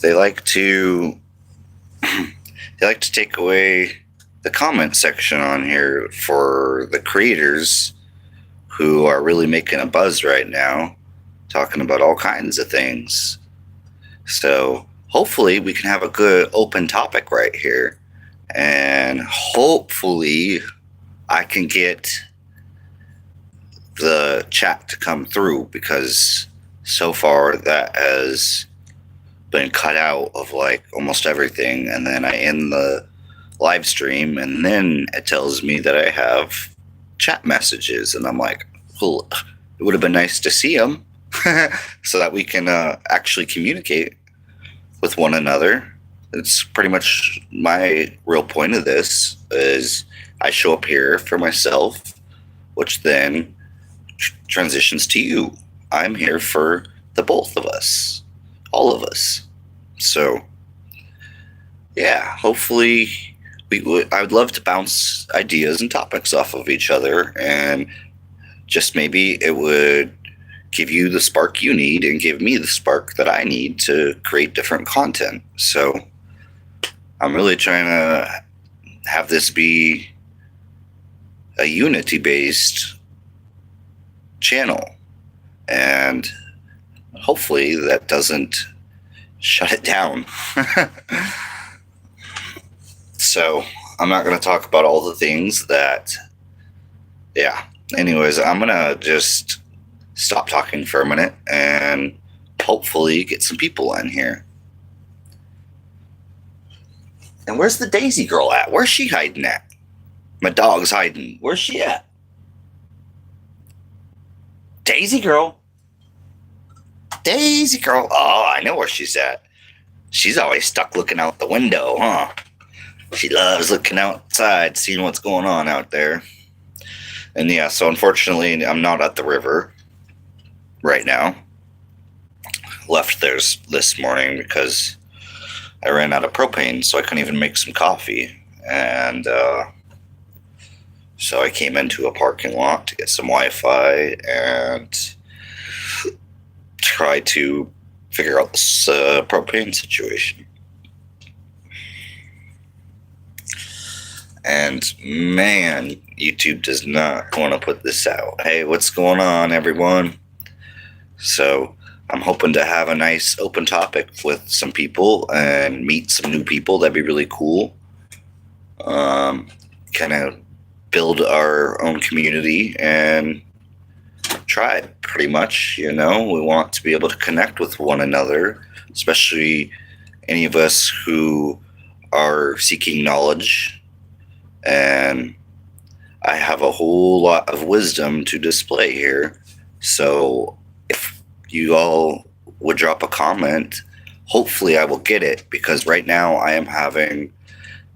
they like to they like to take away the comment section on here for the creators who are really making a buzz right now, talking about all kinds of things. So hopefully we can have a good open topic right here, and hopefully I can get the chat to come through, because so far that has been cut out of like almost everything, and then I end the live stream and then it tells me that I have chat messages, and I'm like, well, it would have been nice to see them so that we can actually communicate with one another. It's pretty much my real point of this is I show up here for myself, which then transitions to you. I'm here for the both of us, all of us. So yeah, hopefully I would love to bounce ideas and topics off of each other, and just maybe it would give you the spark you need and give me the spark that I need to create different content. So I'm really trying to have this be a Unity based channel, and hopefully that doesn't shut it down. So I'm not going to talk about all the things that, yeah. Anyways, I'm going to just stop talking for a minute and hopefully get some people in here. And where's the Daisy girl at? Where's she hiding at? My dog's hiding. Where's she at? Daisy girl. Daisy girl. Oh, I know where she's at. She's always stuck looking out the window, huh? She loves looking outside, seeing what's going on out there. And yeah, so unfortunately, I'm not at the river right now. Left there this morning because I ran out of propane, so I couldn't even make some coffee. And so I came into a parking lot to get some Wi-Fi and try to figure out this propane situation. And man, YouTube does not want to put this out. Hey, what's going on, everyone? So I'm hoping to have a nice open topic with some people and meet some new people. That'd be really cool. Kind of build our own community and try it, pretty much. You know, we want to be able to connect with one another, especially any of us who are seeking knowledge. And I have a whole lot of wisdom to display here. So if you all would drop a comment, hopefully I will get it, because right now I am having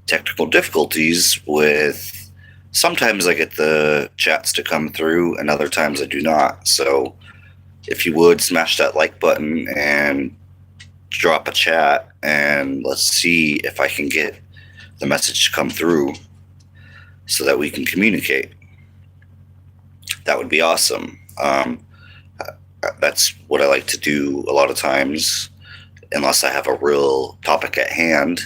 technical difficulties with, sometimes I get the chats to come through and other times I do not. So if you would smash that like button and drop a chat, and let's see if I can get the message to come through so that we can communicate. That would be awesome. That's what I like to do a lot of times, unless I have a real topic at hand.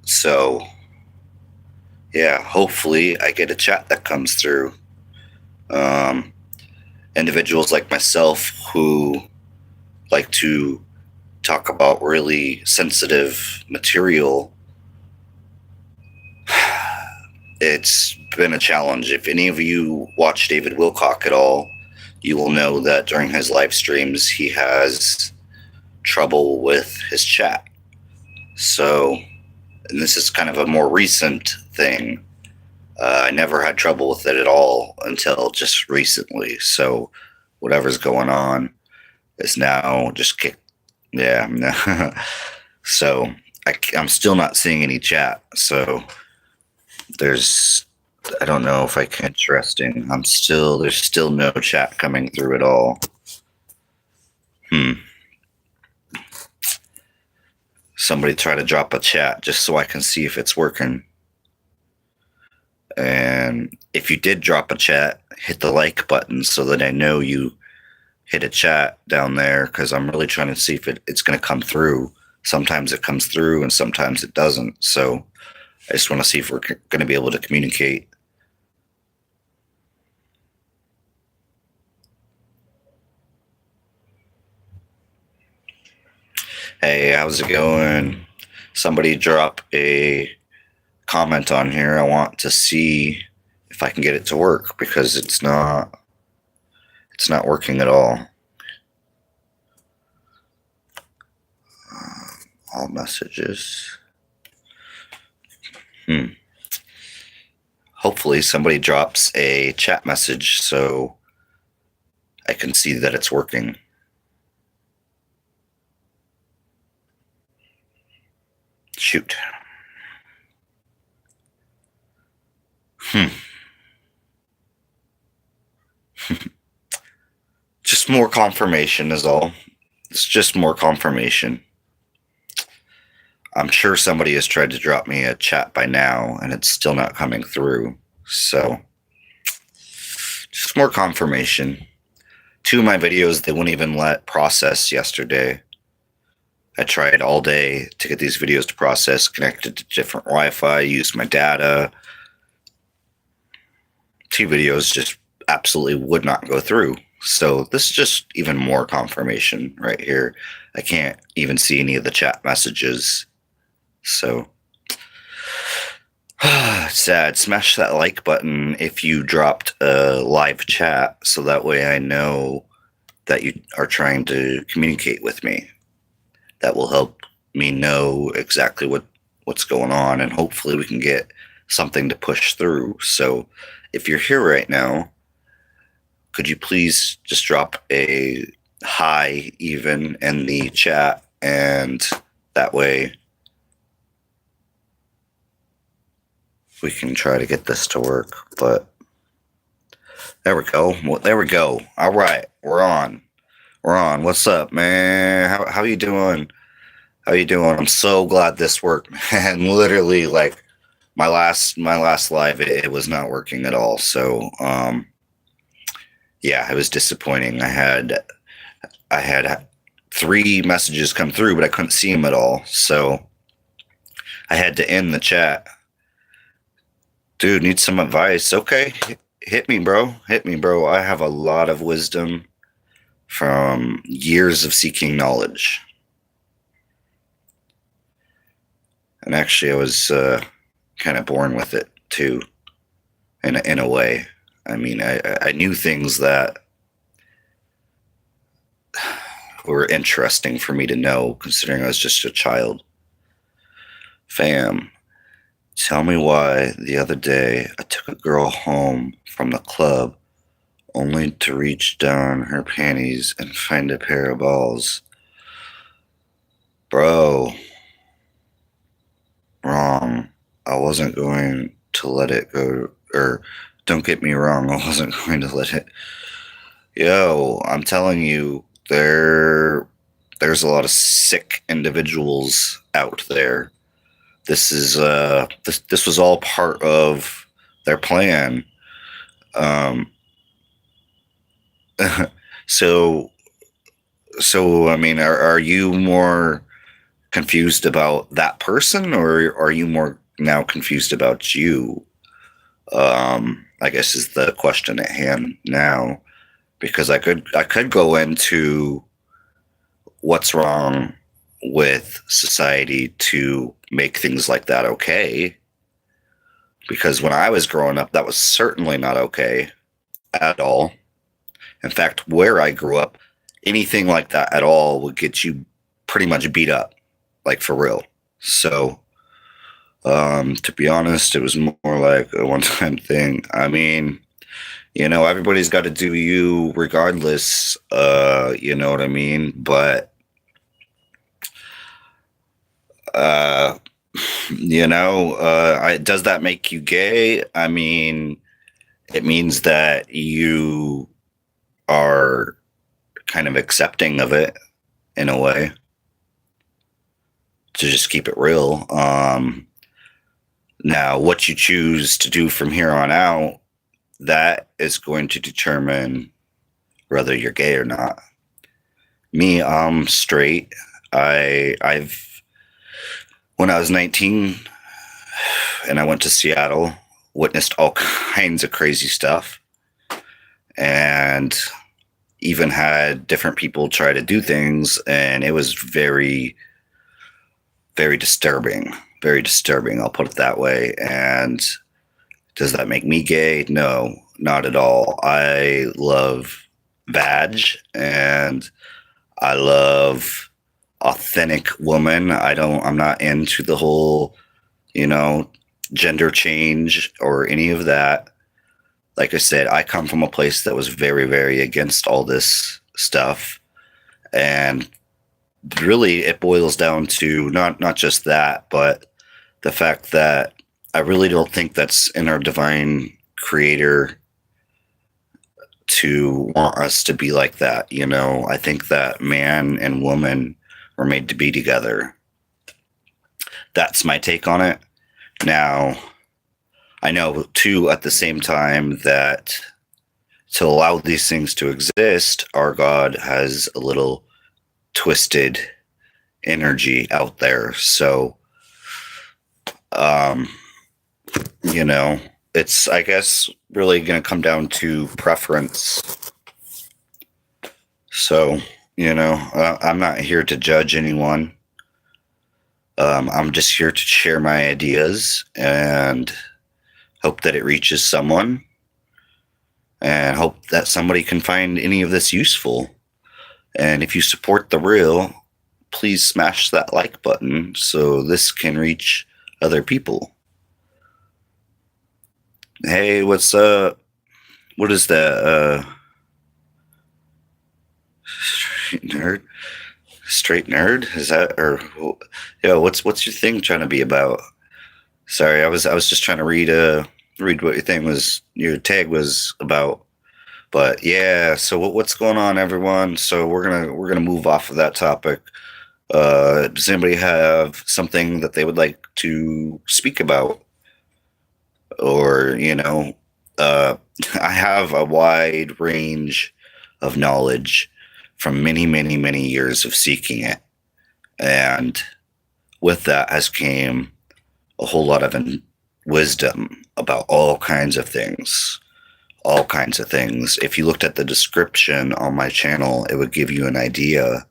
So yeah, hopefully I get a chat that comes through. Individuals like myself who like to talk about really sensitive material, it's been a challenge. If any of you watch David Wilcock at all, you will know that during his live streams, he has trouble with his chat. So, and this is kind of a more recent thing. I never had trouble with it at all until just recently. So, whatever's going on is now just kicked. Yeah. So, I'm still not seeing any chat. So, I don't know if I can. Interesting. There's still no chat coming through at all. Somebody try to drop a chat just so I can see if it's working. And if you did drop a chat, hit the like button so that I know you hit a chat down there because I'm really trying to see if it's going to come through. Sometimes it comes through and sometimes it doesn't. So I just want to see if we're going to be able to communicate. Hey, how's it going? Somebody drop a comment on here. I want to see if I can get it to work because it's not working at all. All messages. Hopefully somebody drops a chat message so I can see that it's working. Shoot. Just more confirmation is all. It's just more confirmation. I'm sure somebody has tried to drop me a chat by now and it's still not coming through. So just more confirmation. 2 of my videos they wouldn't even let process yesterday. I tried all day to get these videos to process, connected to different Wi-Fi, used my data. 2 videos just absolutely would not go through. So this is just even more confirmation right here. I can't even see any of the chat messages. So sad. Smash that like button if you dropped a live chat so that way I know that you are trying to communicate with me. That will help me know exactly what's going on, and hopefully we can get something to push through. So if you're here right now, could you please just drop a hi even in the chat, and that way we can try to get this to work. But there we go. There we go. All right, we're on. What's up, man? How you doing? How you doing? I'm so glad this worked, man. Literally, like my last live, it was not working at all. So, yeah, it was disappointing. I had 3 messages come through, but I couldn't see them at all. So I had to end the chat. Dude, need some advice? Okay, hit me, bro. I have a lot of wisdom from years of seeking knowledge. And actually, I was kind of born with it, too, in a way. I mean, I knew things that were interesting for me to know, considering I was just a child. Fam, tell me why the other day I took a girl home from the club only to reach down her panties and find a pair of balls. Bro, wrong. I wasn't going to let it go, or don't get me wrong, I wasn't going to let it. Yo, I'm telling you, there's a lot of sick individuals out there. This is this was all part of their plan. So I mean, are you more confused about that person, or are you more now confused about you? I guess is the question at hand now, because I could go into what's wrong with society to make things like that okay. Because when I was growing up, that was certainly not okay at all. In fact, where I grew up, anything like that at all would get you pretty much beat up, like for real. So, to be honest, it was more like a one-time thing. I mean, you know, everybody's got to do you regardless, you know what I mean? But, you know, does that make you gay? I mean, it means that you are kind of accepting of it in a way, to just keep it real. Now, what you choose to do from here on out, that is going to determine whether you're gay or not. Me, I'm straight. I've when I was 19 and I went to Seattle, witnessed all kinds of crazy stuff, and even had different people try to do things, and it was very, very disturbing. Very disturbing, I'll put it that way. And does that make me gay? No, not at all. I love vag, and I love authentic woman. I'm not into the whole, gender change or any of that. Like I said, I come from a place that was very, very against all this stuff. And really it boils down to not just that, but the fact that I really don't think that's in our divine creator to want us to be like that. I think that man and woman were made to be together. That's my take on it. Now, I know too at the same time that to allow these things to exist, our God has a little twisted energy out there. So, it's, I guess, really going to come down to preference. So, I'm not here to judge anyone. I'm just here to share my ideas and hope that it reaches someone, and hope that somebody can find any of this useful. And if you support the real, please smash that like button so this can reach other people. Hey, what's up? What is that? Straight nerd? Is that, or what's your thing trying to be about? Sorry, I was just trying to read what your tag was about. But yeah, so what's going on, everyone? So we're gonna move off of that topic. Does anybody have something that they would like to speak about? Or, I have a wide range of knowledge from many, many, many years of seeking it. And with that has came a whole lot of wisdom about all kinds of things. All kinds of things. If you looked at the description on my channel, it would give you an idea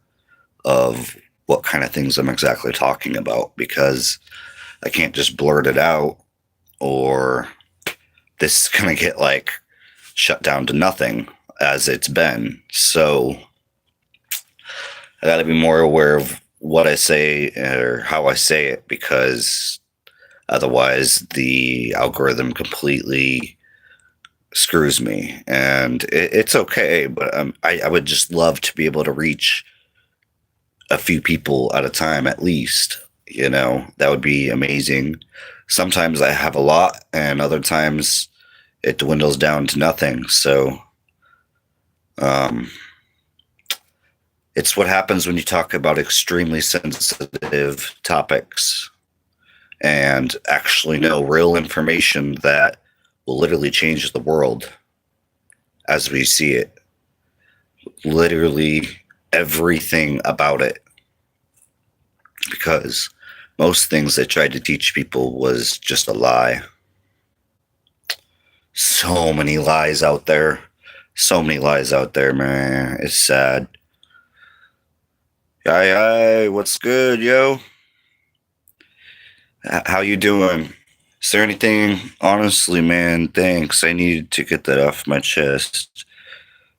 of what kind of things I'm exactly talking about, because I can't just blurt it out, or this is going to get shut down to nothing as it's been. So I got to be more aware of what I say or how I say it, because otherwise the algorithm completely screws me. And it's okay, but I would just love to be able to reach a few people at a time at least. That would be amazing. Sometimes I have a lot, and other times it dwindles down to nothing. So it's what happens when you talk about extremely sensitive topics and actually know real information that will literally change the world as we see it. Literally everything about it. Because most things they tried to teach people was just a lie. So many lies out there. So many lies out there, man. It's sad. Hi, what's good, yo? How you doing? Is there anything? Honestly, man, thanks. I needed to get that off my chest.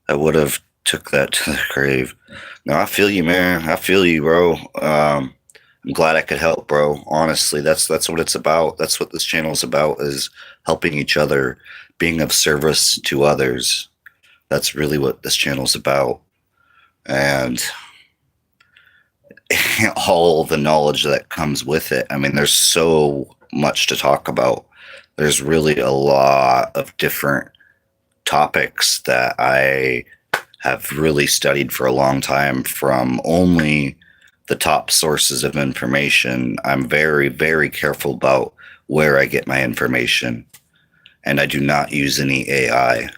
I would have took that to the grave. No, I feel you, man. I feel you, bro. I'm glad I could help, bro. Honestly, that's what it's about. That's what this channel is about, is helping each other, being of service to others. That's really what this channel is about. And all the knowledge that comes with it. I mean, there's so much to talk about. There's really a lot of different topics that I have really studied for a long time from only the top sources of information. I'm very, very careful about where I get my information, and I do not use any AI,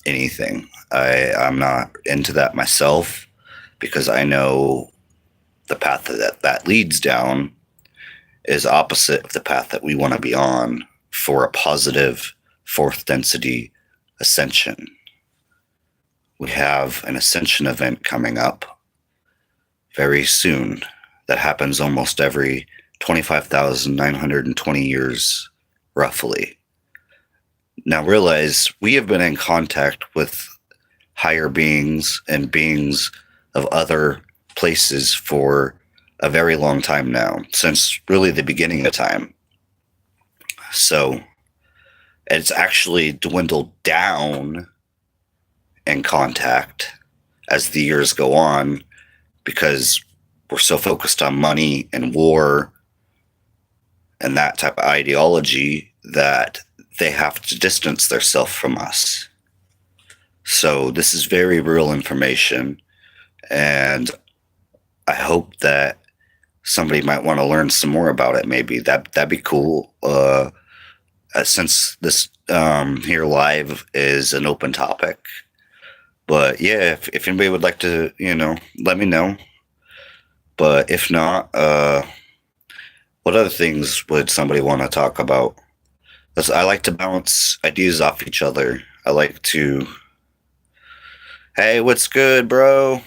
anything. I'm not into that myself because I know the path that leads down is opposite of the path that we want to be on for a positive fourth density ascension. We have an ascension event coming up very soon that happens almost every 25,920 years, roughly. Now realize we have been in contact with higher beings and beings of other places for a very long time now, since really the beginning of time. So it's actually dwindled down in contact as the years go on because we're so focused on money and war and that type of ideology that they have to distance themselves from us. So this is very real information, and I hope that somebody might want to learn some more about it. Maybe that'd be cool. Since this here live is an open topic, but yeah, if anybody would like to, let me know. But if not, what other things would somebody want to talk about? I like to bounce ideas off each other. I like to, hey, what's good, bro?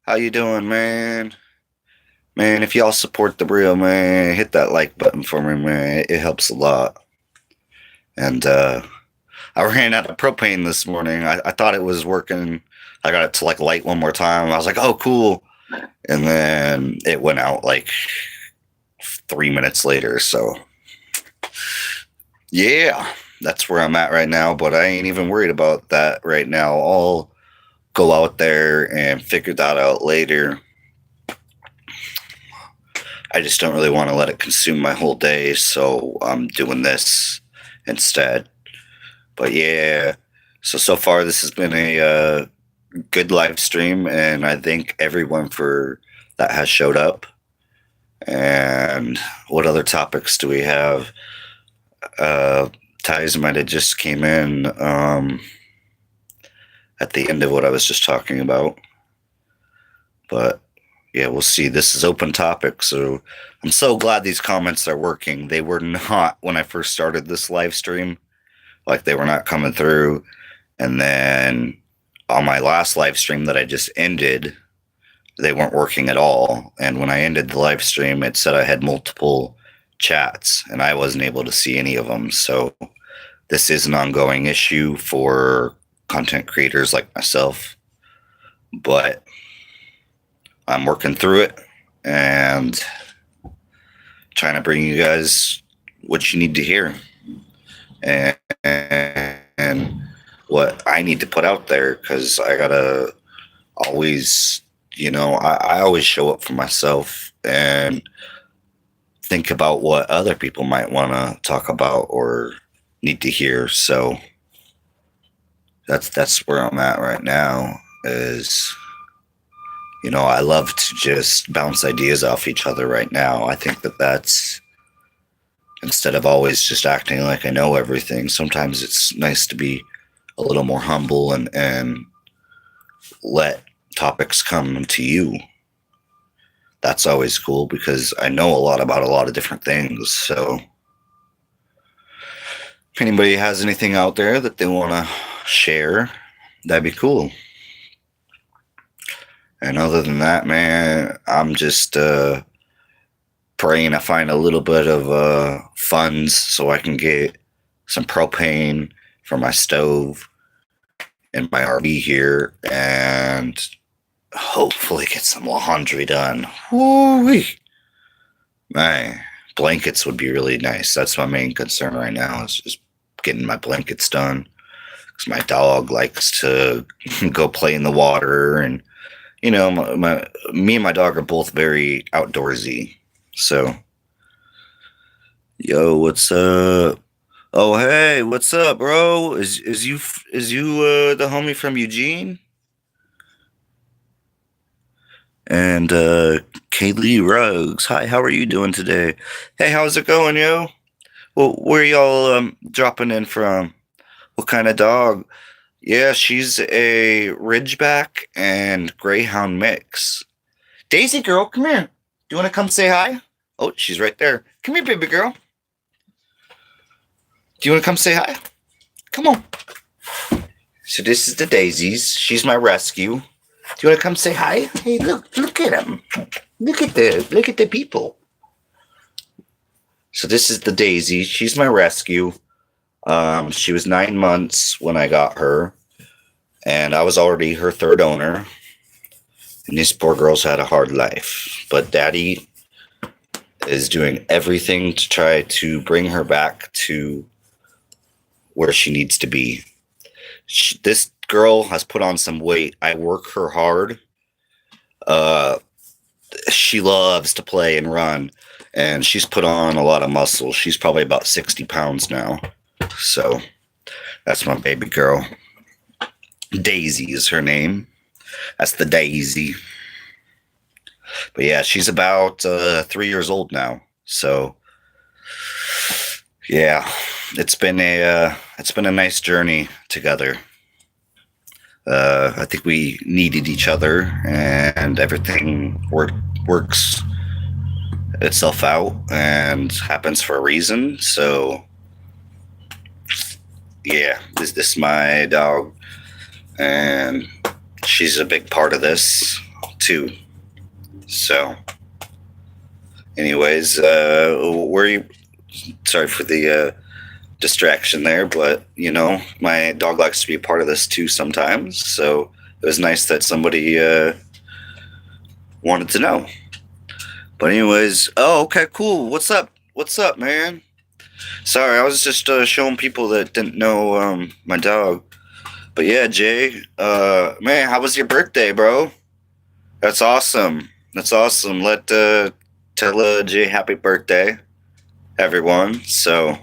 How you doing, man? Man, if y'all support the real, man, hit that like button for me, man. It helps a lot. And I ran out of propane this morning. I thought it was working. I got it to light one more time. I was like, oh, cool. And then it went out 3 minutes later. So yeah, that's where I'm at right now. But I ain't even worried about that right now. I'll go out there and figure that out later. I just don't really want to let it consume my whole day, so I'm doing this instead. But yeah, so far this has been a good live stream, and I thank everyone that has showed up. And what other topics do we have? Ties might have just came in at the end of what I was just talking about. But yeah, we'll see. This is open topic, so I'm so glad these comments are working. They were not when I first started this live stream. They were not coming through. And then on my last live stream that I just ended, they weren't working at all. And when I ended the live stream, it said I had multiple chats, and I wasn't able to see any of them. So this is an ongoing issue for content creators like myself. But I'm working through it and trying to bring you guys what you need to hear and what I need to put out there, because I gotta always, I always show up for myself and think about what other people might want to talk about or need to hear. So that's where I'm at right now is, I love to just bounce ideas off each other right now. I think that's, instead of always just acting like I know everything, sometimes it's nice to be a little more humble and let topics come to you. That's always cool because I know a lot about a lot of different things. So if anybody has anything out there that they want to share, that'd be cool. And other than that, man, I'm just praying I find a little bit of funds so I can get some propane for my stove in my RV here and hopefully get some laundry done. Woo-wee. My blankets would be really nice. That's my main concern right now is just getting my blankets done, because my dog likes to go play in the water, and me and my dog are both very outdoorsy. So, yo, what's up? Oh, hey, what's up, bro? Is you the homie from Eugene? And Kaylee Ruggs, hi, how are you doing today? Hey, how's it going, yo? Well, where y'all dropping in from? What kind of dog? Yeah, she's a Ridgeback and Greyhound mix. Daisy girl, come here. Do you want to come say hi? Oh, she's right there. Come here, baby girl. Do you want to come say hi? Come on. So this is the Daisies. She's my rescue. Do you want to come say hi? Hey, look at them. Look at the people. So this is the Daisy. She's my rescue. She was 9 months when I got her, and I was already her third owner. And these poor girls had a hard life, but Daddy is doing everything to try to bring her back to where she needs to be. This girl has put on some weight. I work her hard. She loves to play and run, and she's put on a lot of muscle. She's probably about 60 pounds now. So that's my baby girl. Daisy is her name. That's the Daisy. But yeah, she's about 3 years old now. So yeah, it's been a nice journey together. I think we needed each other, and everything works itself out and happens for a reason. So yeah, this is my dog, and she's a big part of this too. So anyways, where you sorry for the distraction there, but you know, my dog likes to be a part of this too sometimes. So it was nice that somebody wanted to know. But anyways, oh, okay, cool. What's up? What's up, man? Sorry, I was just showing people that didn't know my dog. But yeah, Jay, man, how was your birthday, bro? That's awesome. That's awesome. Tell Jay happy birthday, everyone. So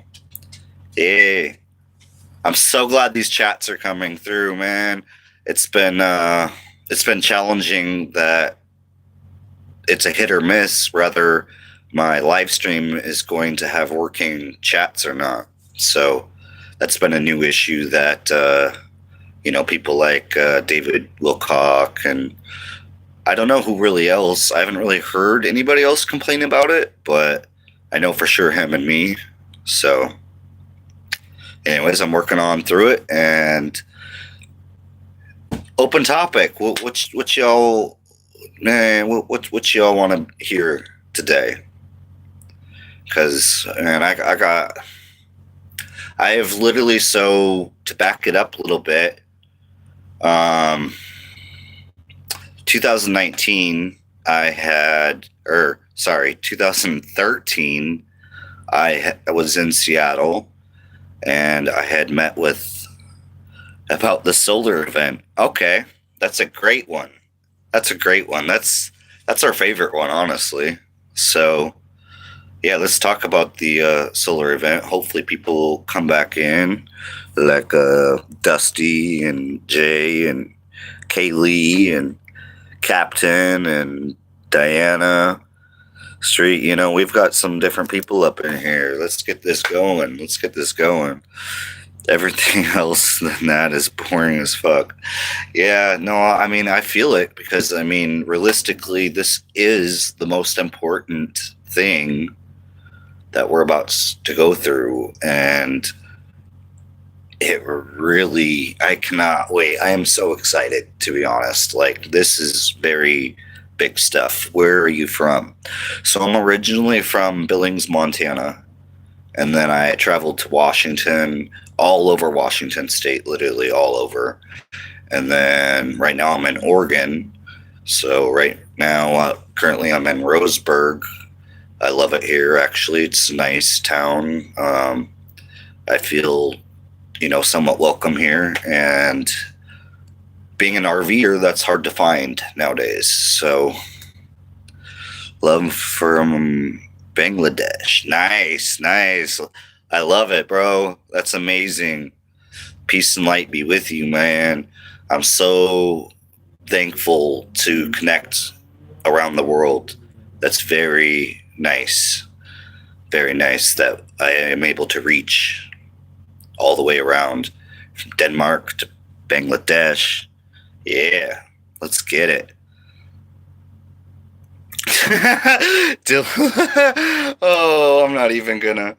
yeah, I'm so glad these chats are coming through, man. It's been challenging that it's a hit or miss whether my live stream is going to have working chats or not. So that's been a new issue that people like David Wilcock, and I don't know who really else. I haven't really heard anybody else complain about it, but I know for sure him and me. So anyways, I'm working on through it. And open topic. What y'all, man? What y'all want to hear today? Because man, I have literally, so to back it up a little bit. 2019, 2013, I was in Seattle, and I had met with about the solar event. Okay, that's a great one. That's our favorite one, honestly. So yeah, let's talk about the solar event. Hopefully people will come back in, like Dusty and Jay and Kaylee and Captain and Diana Street. You know, we've got some different people up in here. Let's get this going. Everything else than that is boring as fuck. Yeah, no, I mean, I feel it because, I mean, realistically, this is the most important thing that we're about to go through. And it really, I cannot wait. I am so excited, to be honest. Like, this is very big stuff. Where are you from? So I'm originally from Billings, Montana. And then I traveled to Washington, all over Washington state, literally all over. And then right now I'm in Oregon. So right now, currently I'm in Roseburg. I love it here, actually. It's a nice town. I feel, somewhat welcome here. And being an RVer, that's hard to find nowadays. So love from Bangladesh. Nice. I love it, bro. That's amazing. Peace and light be with you, man. I'm so thankful to connect around the world. That's very nice. Very nice that I am able to reach all the way around from Denmark to Bangladesh. Yeah, let's get it. Oh, I'm not even gonna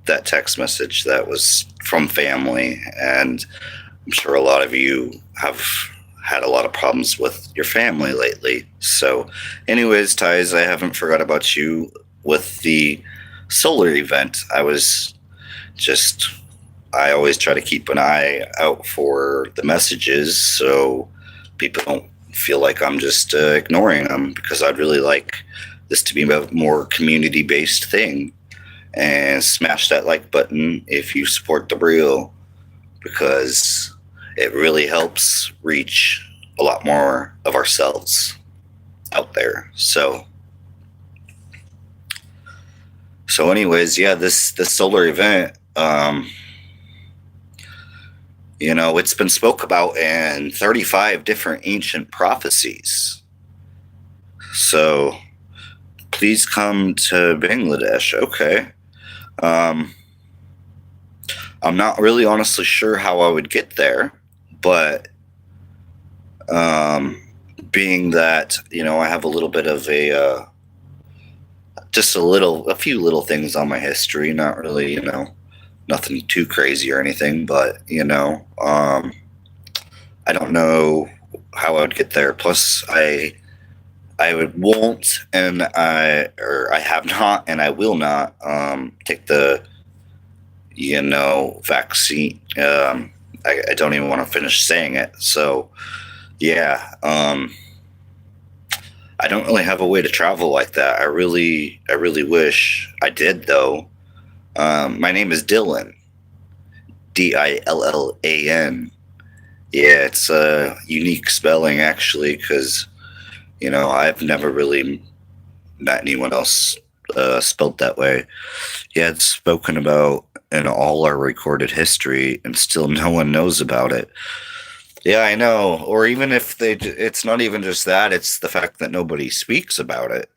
that text message that was from family, and I'm sure a lot of you have had a lot of problems with your family lately. So, anyways, Ties, I haven't forgot about you with the solar event. Just, I always try to keep an eye out for the messages so people don't feel like I'm just ignoring them, because I'd really like this to be a more community based thing. And smash that like button if you support the real, because it really helps reach a lot more of ourselves out there. Anyways, yeah, this solar event, it's been spoke about in 35 different ancient prophecies. So please come to Bangladesh. Okay. I'm not really honestly sure how I would get there, but being that, I have a little bit of a few little things on my history, not really, nothing too crazy or anything, but, I don't know how I would get there. Plus, won't, and I have not, and I will not take the vaccine. I don't even want to finish saying it. So, yeah, I don't really have a way to travel like that. I really wish I did, though. My name is Dylan, Dillan. Yeah, it's a unique spelling, actually, because, I've never really met anyone else spelled that way. Yeah, it's spoken about in all our recorded history, and still no one knows about it. Yeah, I know. Or even if it's not even just that, it's the fact that nobody speaks about it.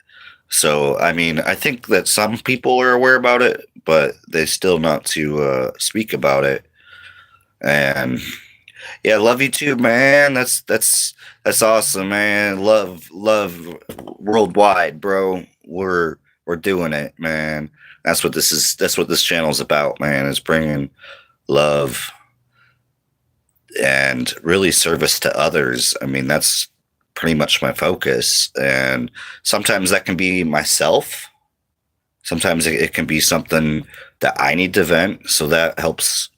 So, I mean, I think that some people are aware about it, but they still not to speak about it. And yeah, love you too, man. That's awesome, man. Love worldwide, bro. We're doing it, man. That's what this channel's about, man, is bringing love and really service to others. I mean, that's pretty much my focus. And sometimes that can be myself. Sometimes it can be something that I need to vent, so that helps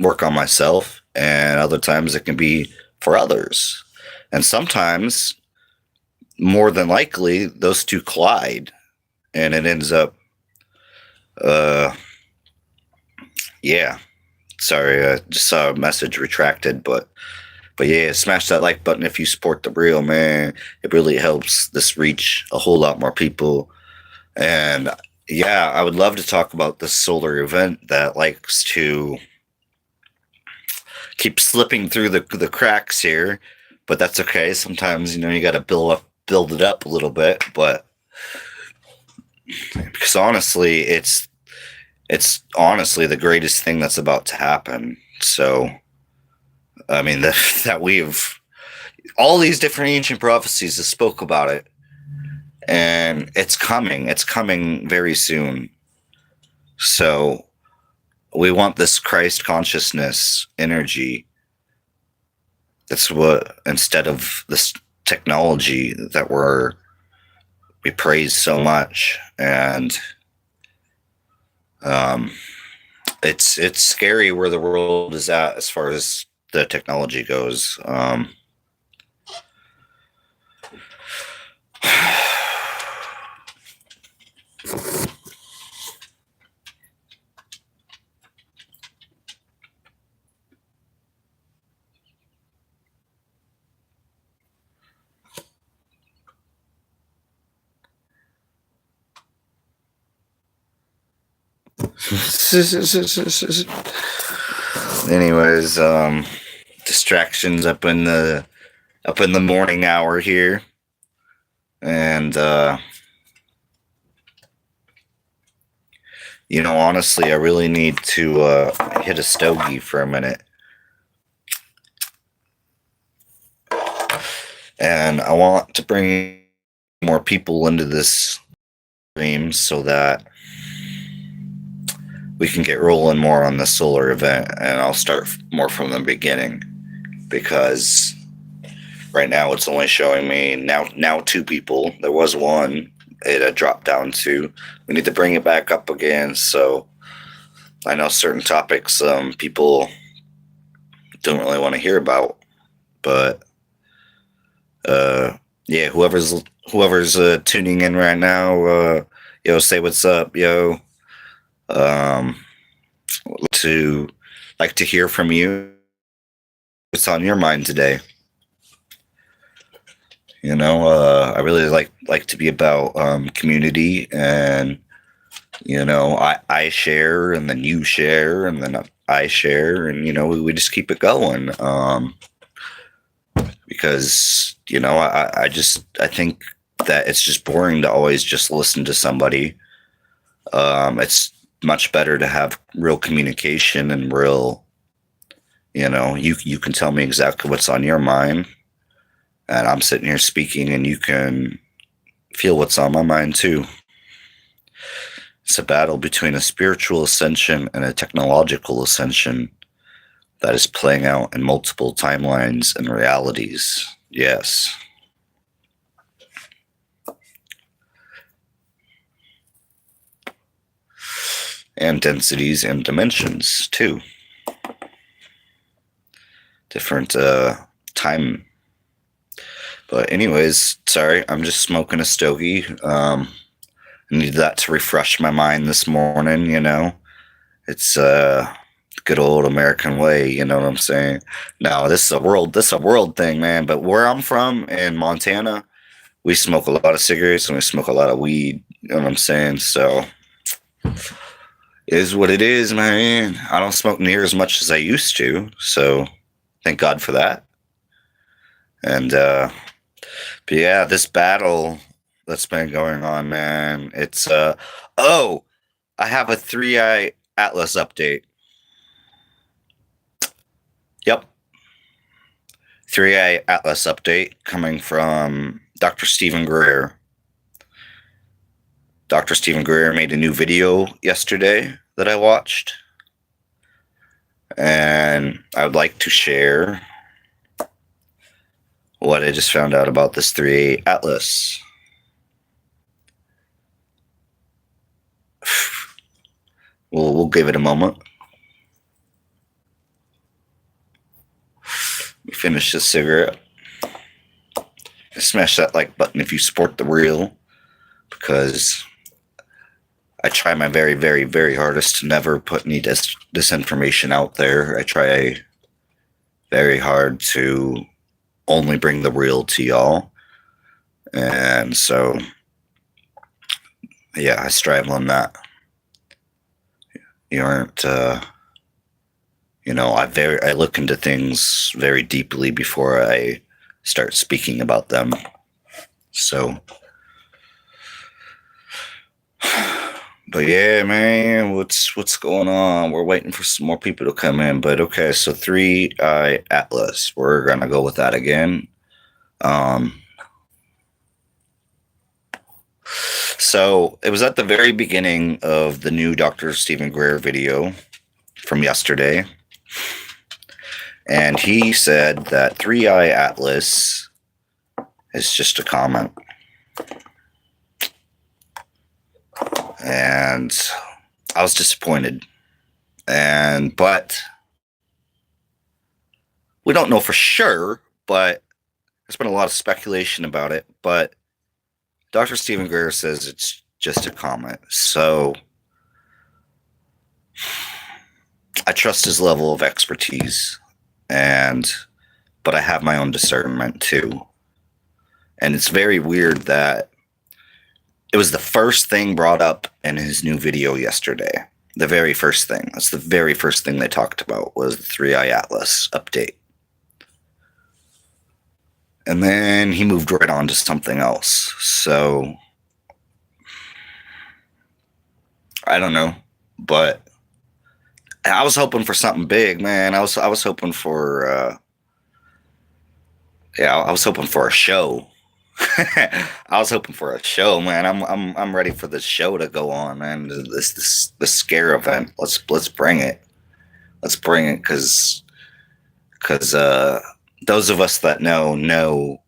work on myself. And other times it can be for others. And sometimes, more than likely, those two collide, and it ends up, yeah. Sorry, I just saw a message retracted, but yeah, smash that like button if you support the real, man. It really helps this reach a whole lot more people. And yeah, I would love to talk about this solar event that likes to keep slipping through the cracks here, but that's okay. Sometimes, you got to build it up a little bit, but because honestly, it's honestly the greatest thing that's about to happen. So, I mean, that we've all these different ancient prophecies that spoke about it, and it's coming. It's coming very soon. So, we want this Christ consciousness energy. That's what, instead of this technology that we praise so much. And it's scary where the world is at as far as the technology goes. Anyways, distractions up in the morning hour here, and Honestly, I really need to hit a stogie for a minute. And I want to bring more people into this stream so that we can get rolling more on the solar event. And I'll start more from the beginning, because right now it's only showing me now 2 people. There was 1. It had dropped down to. We need to bring it back up again. So I know certain topics people don't really want to hear about, but yeah, whoever's tuning in right now, yo, say what's up, yo. To like to hear from you. What's on your mind today? I really like to be about community, and I share, and then you share, and then I share, and we just keep it going. Because I think that it's just boring to always just listen to somebody. It's much better to have real communication and real. You can tell me exactly what's on your mind, and I'm sitting here speaking, and you can feel what's on my mind too. It's a battle between a spiritual ascension and a technological ascension that is playing out in multiple timelines and realities. Yes. And densities and dimensions too. Different time. But anyways, sorry, I'm just smoking a stogie. I need that to refresh my mind this morning. It's good old American way. You know what I'm saying? No, this is a world thing, man. But where I'm from in Montana, we smoke a lot of cigarettes and we smoke a lot of weed. You know what I'm saying? So it is what it is, man. I don't smoke near as much as I used to, so thank God for that. And but yeah, this battle that's been going on, man. It's oh, I have a 3i Atlas update. Yep. 3i Atlas update coming from Dr. Stephen Greer. Dr. Stephen Greer made a new video yesterday that I watched, and I would like to share what I just found out about this 3i Atlas. We'll give it a moment. Let me finish this cigarette. Smash that like button if you support the real, because I try my very, very, very hardest to never put any disinformation out there. I try very hard to only bring the real to y'all. And so, yeah, I strive on that. You aren't, I look into things very deeply before I start speaking about them. So, but yeah, man, what's going on? We're waiting for some more people to come in. But okay, so 3i Atlas, we're gonna go with that again. So it was at the very beginning of the new Dr. Stephen Greer video from yesterday, and he said that 3i Atlas is just a comment. And I was disappointed. But we don't know for sure, but there's been a lot of speculation about it. But Dr. Stephen Greer says it's just a comment. So I trust his level of expertise, but I have my own discernment too. And it's very weird that it was the first thing brought up in his new video yesterday. The very first thing. That's the very first thing they talked about was the 3i Atlas update. And then he moved right on to something else. So I don't know. but I was hoping for something big, man. I was hoping for I was hoping for a show. I was hoping for a show, man. I'm ready for this show to go on, man. This scare event. Let's bring it. Let's bring it because those of us that know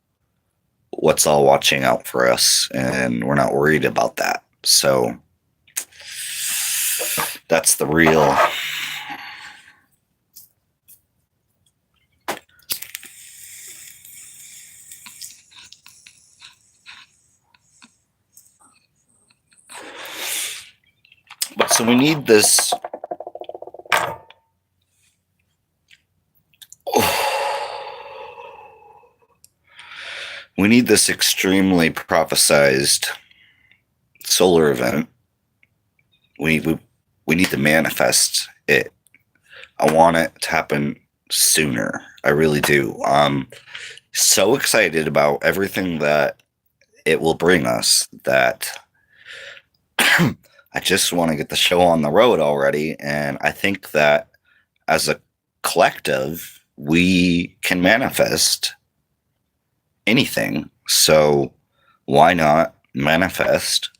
what's all watching out for us, and we're not worried about that. So that's the real. But so we need this. We need this extremely prophesized solar event. We need to manifest it. I want it to happen sooner. I really do. I'm so excited about everything that it will bring us that I just want to get the show on the road already. And I think that as a collective, we can manifest anything. So why not manifest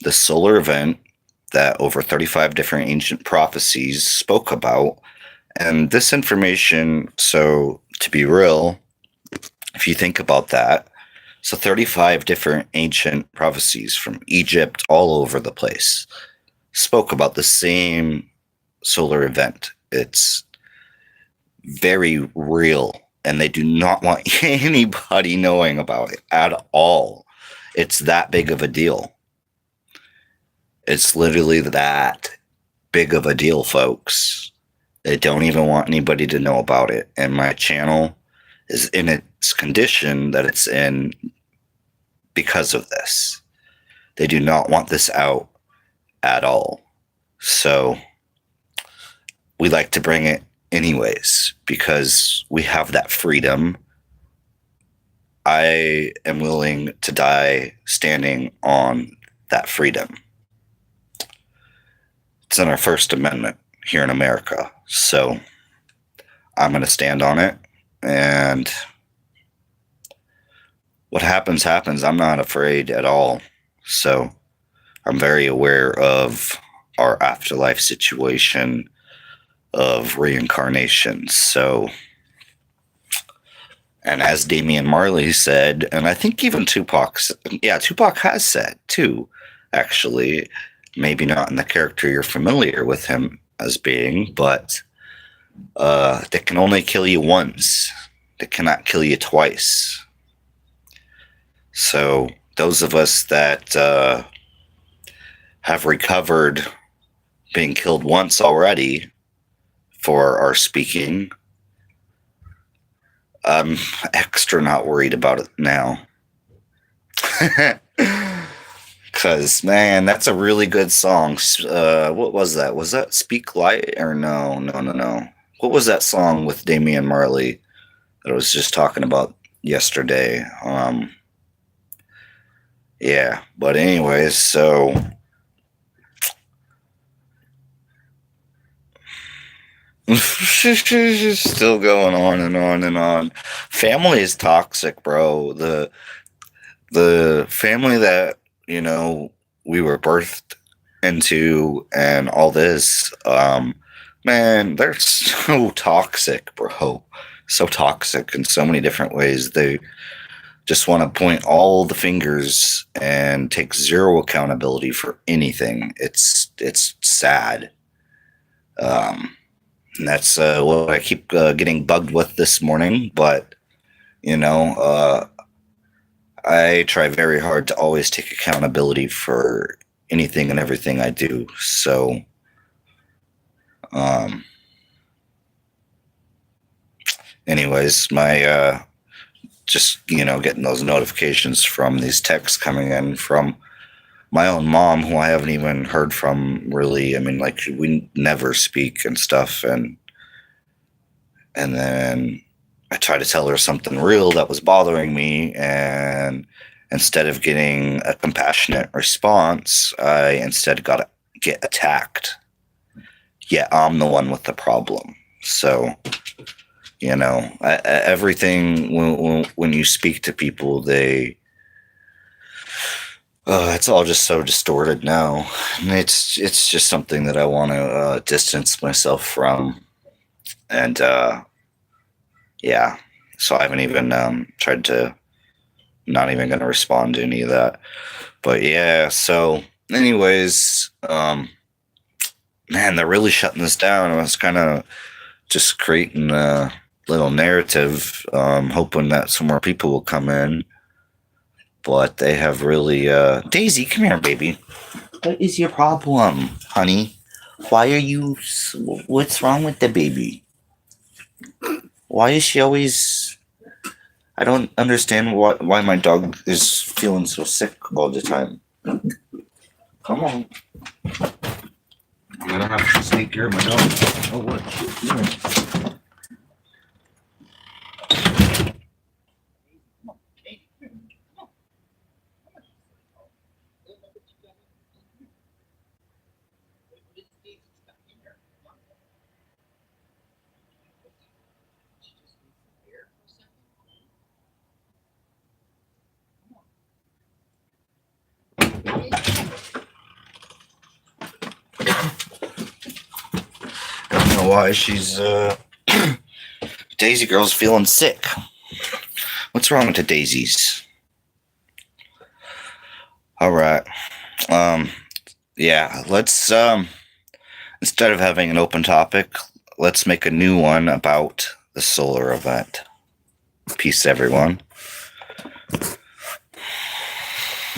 the solar event that over 35 different ancient prophecies spoke about? And this information, so to be real, if you think about that, so 35 different ancient prophecies from Egypt all over the place spoke about the same solar event. It's very real, and they do not want anybody knowing about it at all. It's that big of a deal. It's literally that big of a deal, folks. They don't even want anybody to know about it. And my channel is in its condition that it's in because of this. They do not want this out at all. So we like to bring it anyways because we have that freedom. I am willing to die standing on that freedom. It's in our First Amendment here in America. So I'm going to stand on it. And what happens, happens. I'm not afraid at all. So I'm very aware of our afterlife situation of reincarnation. So, and as Damian Marley said, and I think even Tupac has said too, actually, maybe not in the character you're familiar with him as being, but they can only kill you once. They cannot kill you twice. So those of us that have recovered being killed once already for our speaking, I'm extra not worried about it now. Because, man, that's a really good song. What was that? Was that Speak Light? Or no. What was that song with Damian Marley that I was just talking about yesterday? Yeah, but anyways, so still going on and on and on. Family is toxic, bro. The family that, we were birthed into and all this, man, they're so toxic, bro. So toxic in so many different ways. They just want to point all the fingers and take zero accountability for anything. It's sad. And that's what I keep getting bugged with this morning. But, I try very hard to always take accountability for anything and everything I do. So, anyways, my just getting those notifications from these texts coming in from my own mom, who I haven't even heard from really. I mean, like, we never speak and stuff, and then I try to tell her something real that was bothering me, and instead of getting a compassionate response, I instead get attacked. yeah, I'm the one with the problem. So, everything when you speak to people, it's all just so distorted now. And it's just something that I want to distance myself from. And yeah, so I haven't even tried to, not even going to respond to any of that. But yeah, so anyways, man, they're really shutting this down. I was kind of just creating a little narrative, hoping that some more people will come in. But they have really, Daisy, come here, baby. What is your problem, honey? Why are you, what's wrong with the baby? Why is she always, I don't understand why my dog is feeling so sick all the time. Come on. I'm gonna have to take care of my dog. Oh, what? I don't know why she's Daisy girl's feeling sick. What's wrong with the daisies? All right. Yeah, let's instead of having an open topic, let's make a new one about the solar event. Peace, everyone.